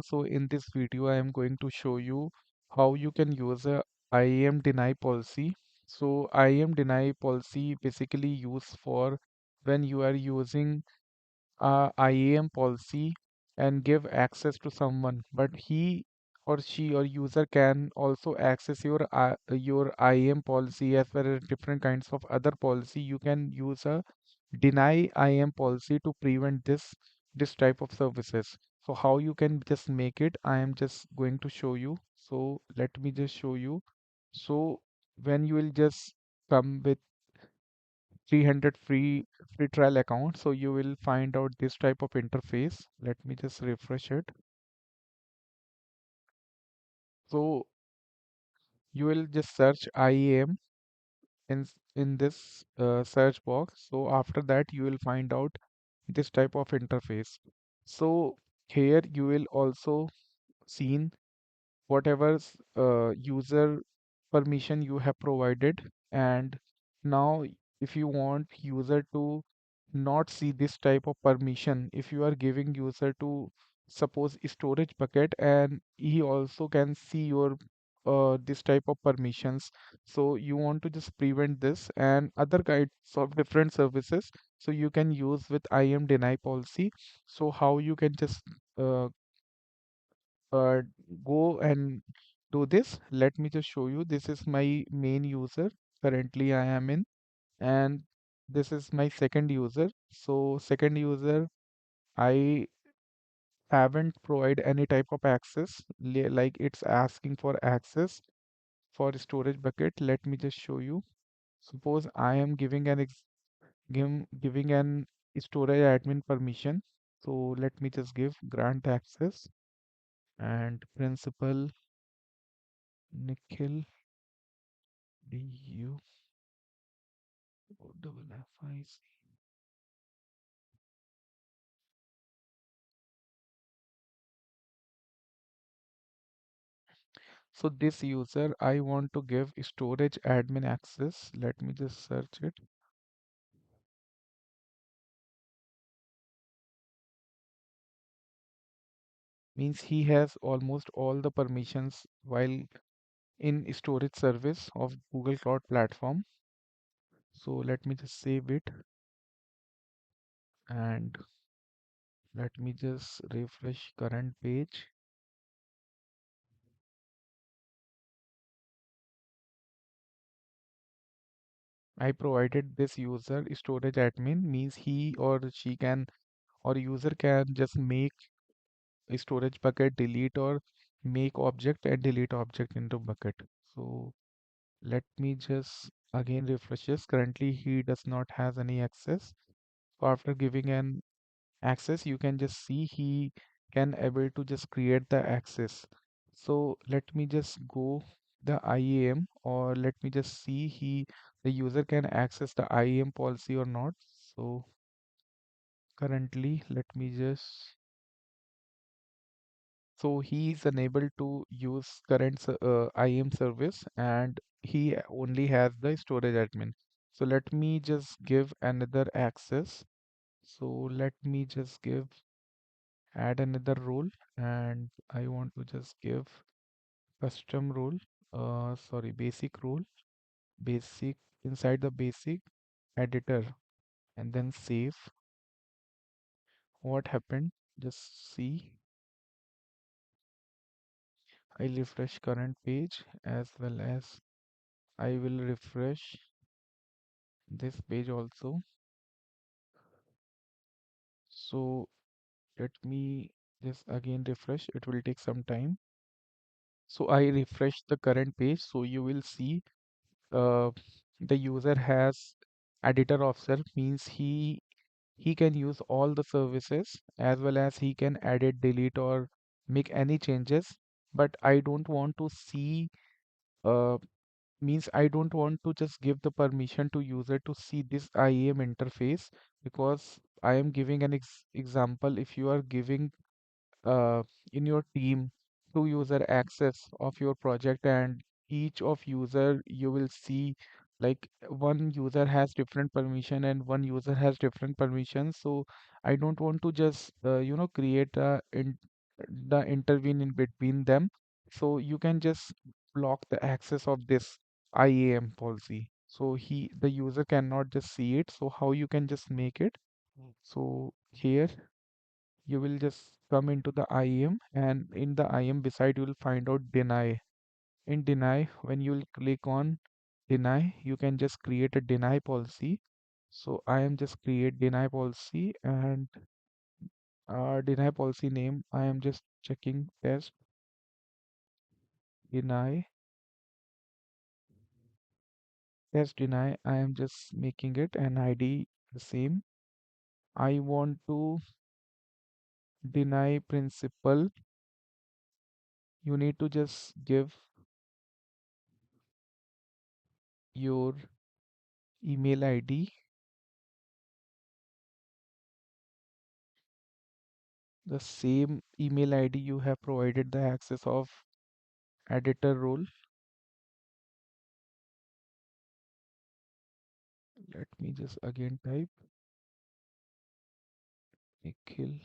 everyone. So in this video, I am going to show you how you can use a IAM deny policy. So IAM deny policy basically used for when you are using IAM policy and give access to someone, but he or she or user can also access your IAM policy as well as different kinds of other policy. You can use a deny IAM policy to prevent this type of services. So how you can just make it, I am just going to show you. So let me just show you. So when you will just come with 300 free trial account, so you will find out this type of interface. Let me just refresh it. So you will just search IAM in this search box. So after that you will find out this type of interface. So here you will also seen whatever user permission you have provided, and now if you want user to not see this type of permission, if you are giving user to suppose storage bucket and he also can see your this type of permissions, so you want to just prevent this and other kinds of different services, so you can use with IAM deny policy. So how you can just uh, uh, go and do this. Let me just show you. This is my main user. Currently, I am in, and this is my second user. So, second user, I haven't provided any type of access, like it's asking for access for storage bucket. Let me just show you. Suppose I am giving giving an storage admin permission. So let me just give grant access and principal Nikhil DU double FIC. So this user, I want to give storage admin access. Let me just search it. Means he has almost all the permissions while in storage service of Google Cloud Platform. So let me just save it and let me just refresh current page. I provided this user storage admin, means he or she can or user can just make a storage bucket, delete or make object and delete object into bucket. So let me just again refresh this. Currently he does not has any access. So after giving an access, you can just see he can able to just create the access. So let me just go the IAM, or let me just see the user can access the IAM policy or not. So currently let me just, so he is unable to use current IAM service and he only has the storage admin. So let me just give another access. So let me just give add another role, and I want to just give custom role, sorry, basic role, basic, inside the basic editor, and then save. What happened? Just see. I refresh current page as well as I will refresh this page also. So let me just again refresh. It will take some time. So I refresh the current page. So you will see uh, the user has editor of self, means he can use all the services as well as he can edit, delete or make any changes. But I don't want to see uh, means I don't want to just give the permission to user to see this IAM interface, because I am giving an example. If you are giving in your team to user access of your project, and each of user you will see like one user has different permission and one user has different permissions. So I don't want to just create the intervene in between them. So you can just block the access of this IAM policy. So the user cannot just see it. So how you can just make it? So here you will just come into the IAM, and in the IAM beside you will find out deny. In deny, when you will click on deny, you can just create a deny policy. So I am just create deny policy, and deny policy name I am just checking test deny test deny. I am just making it an ID the same. I want to deny principal. You need to just give your email ID, the same email ID you have provided the access of editor role. Let me just again type Nikhil.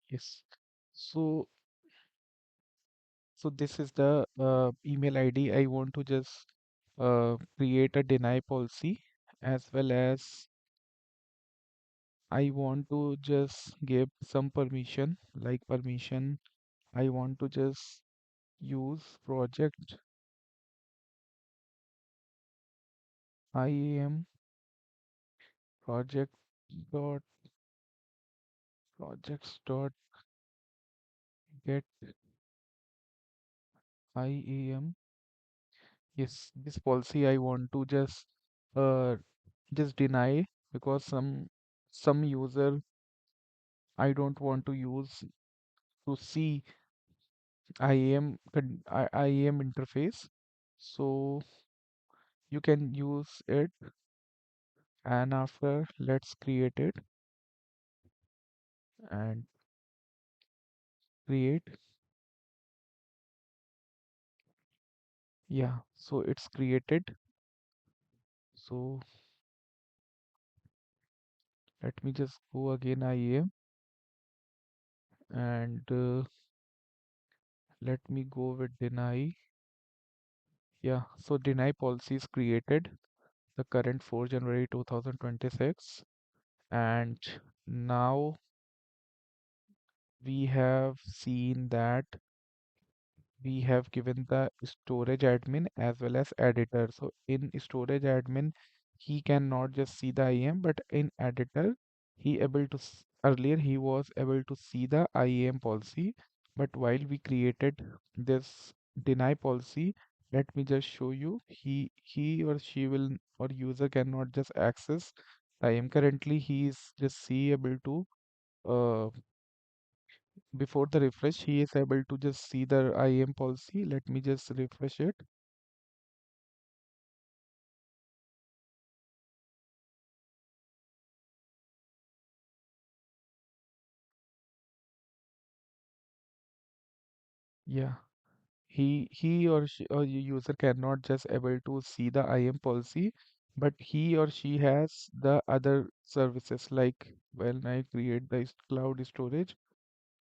Yes. So this is the email ID. I want to just create a deny policy, as well as I want to just give some permission, like permission. I want to just use IAM project dot projects dot get IAM. Yes, this policy I want to uh just deny, because some user I don't want to use to see IAM interface. So you can use it, and after let's create it and create. Yeah, so it's created. So let me just go again IAM, and let me go with deny. Yeah, so deny policy is created, the current 4 January 2026. And now we have seen that we have given the storage admin as well as editor. So in storage admin, he cannot just see the IAM, but in editor, he able to earlier he was able to see the IAM policy. But while we created this deny policy, let me just show you. He or she will or user cannot just access IAM. Currently, he is just see able to uh, before the refresh, he is able to just see the IAM policy. Let me just refresh it. Yeah, he or she or user cannot just able to see the IAM policy, but he or she has the other services, like when I create the cloud storage,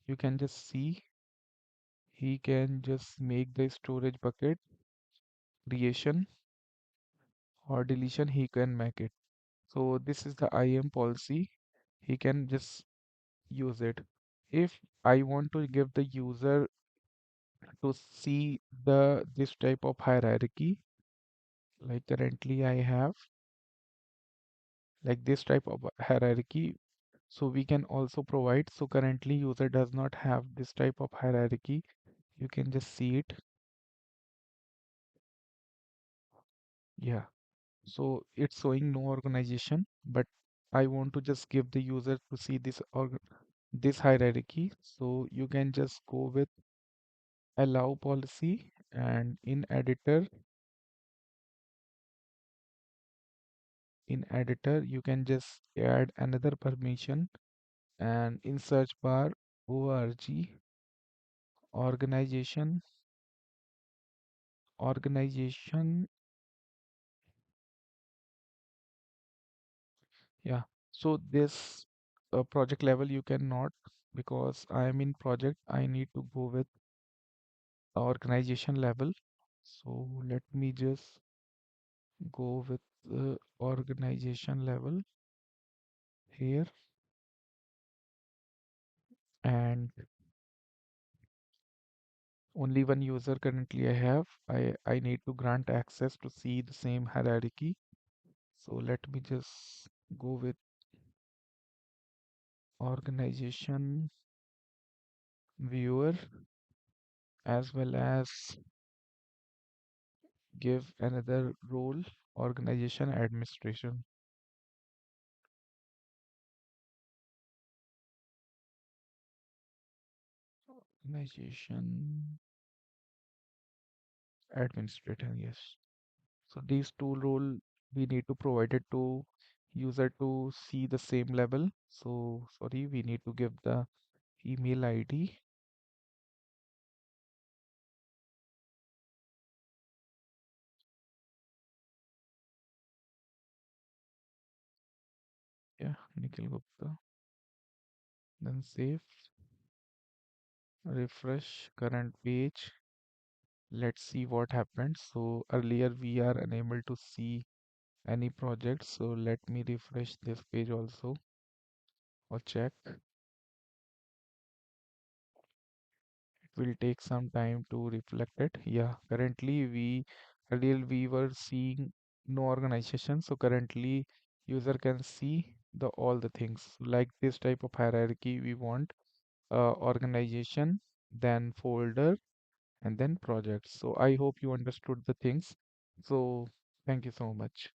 you can just see he can just make the storage bucket creation or deletion, he can make it. So this is the IAM policy. He can just use it. If I want to give the user to see this type of hierarchy, like currently I have like this type of hierarchy, so we can also provide. So currently user does not have this type of hierarchy. You can just see it. Yeah, so it's showing no organization, but I want to just give the user to see this hierarchy. So you can just go with allow policy, and in editor you can just add another permission, and in search bar org organization organization. Yeah, so this project level you cannot, because I am in project, I need to go with organization level. So let me just go with organization level here, and only one user currently I have. I need to grant access to see the same hierarchy. So let me just go with organization viewer, as well as give another role, organization administration. Organization administrator, yes. So these two role we need to provide it to user to see the same level. So sorry, we need to give the email ID. Yeah, Nikhil Gupta. Then save, refresh current page. Let's see what happens. So earlier we are unable to see any project. So let me refresh this page also, or check. It will take some time to reflect it. Yeah, currently earlier we were seeing no organization. So currently user can see the all the things like this type of hierarchy we want. Organization, then folder, and then projects. So I hope you understood the things. So thank you so much.